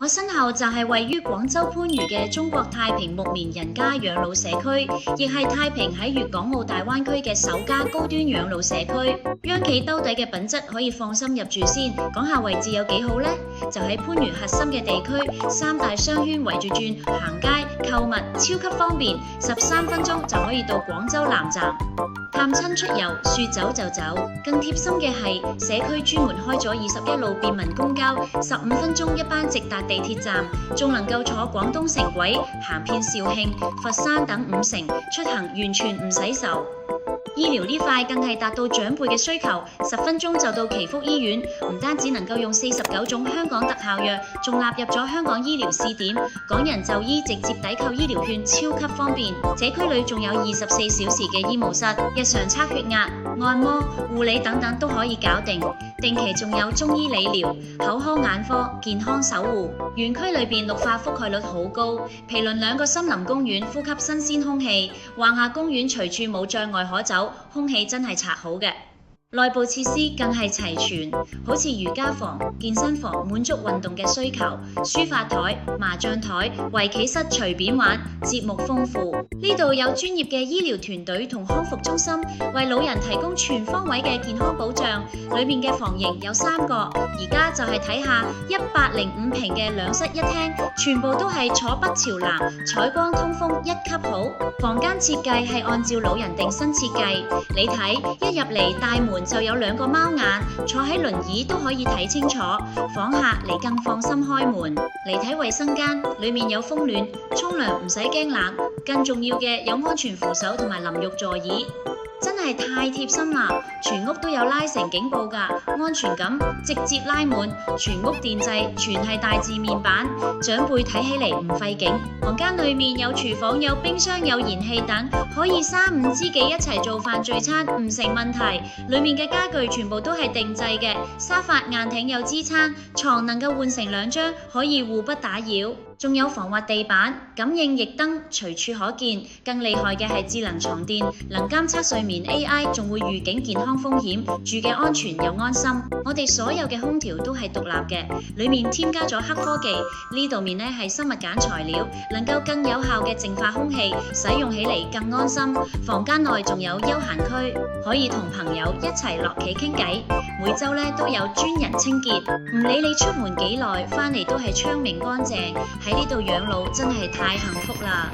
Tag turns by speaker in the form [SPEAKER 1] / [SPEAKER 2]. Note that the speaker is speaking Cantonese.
[SPEAKER 1] 我身後就係位於廣州番禺嘅中國太平木棉人家養老社區，亦係太平喺粵港澳大灣區嘅首家高端養老社區。央企兜底嘅品質可以放心入住先。講下位置有幾好呢？就喺番禺核心嘅地區，三大商圈圍住轉，行街購物超級方便，13分鐘就可以到廣州南站。探親出遊，說走就走。更貼心嘅係，社區專門開咗21路便民公交，15分鐘一班直達地鐵站，仲能夠坐廣東城軌行遍肇慶、佛山等5城，出行完全唔使愁。醫療呢塊更係達到長輩嘅需求，10分鐘就到祈福醫院，唔單止能夠用49種香港特效藥，仲納入咗香港醫療試點，港人就醫直接抵扣醫療券，超級方便。社區裏仲有24小時嘅醫務室，日常測血壓、按摩、護理等等都可以搞定。定期仲有中醫理療、口腔眼科健康守護。園區裏邊綠化覆蓋率好高，毗鄰2個森林公園，呼吸新鮮空氣。橫下公園隨處冇障礙可走，空氣真係拆好嘅。內部設施更係齊全，好似瑜伽房、健身房，滿足運動嘅需求；書法台、麻將台、圍棋室隨便玩，節目豐富。呢度有專業嘅醫療團隊同康復中心，為老人提供全方位嘅健康保障。裏面嘅房型有3個，而家就係睇下105平嘅2室1廳，全部都係坐北朝南，採光通風1級好。房間設計係按照老人定身設計，你睇一入嚟大門就有2個貓眼，坐喺輪椅都可以睇清楚。訪客你更放心開門。嚟睇衛生間，裏面有風暖，沖涼唔使驚冷，更重要嘅有安全扶手同埋淋浴座椅。真係太貼心啦！全屋都有拉繩警報㗎，安全感直接拉滿，全屋電掣全係大字面板，長輩睇起嚟唔費勁。房間裏面有廚房、有冰箱、有燃氣等，可以3、5知己一齊做飯聚餐唔成問題。裏面嘅家具全部都係定製嘅，沙發硬挺有支撐，床能夠換成2張，可以互不打擾。仲有防滑地板、感應翼燈，隨處可見。更厲害嘅係智能床墊，能監測睡眠 AI， 仲會預警健康風險，住嘅安全又安心。我哋所有嘅空調都係獨立嘅，裡面添加咗黑科技，呢度面係生物鹼材料，能夠更有效嘅淨化空氣，使用起嚟更安心。房間內仲有休閒區，可以同朋友一齊落企傾偈。每週都有專人清潔，唔理你出門幾耐，返嚟都係窗明乾淨。喺呢度養老真係太幸福啦！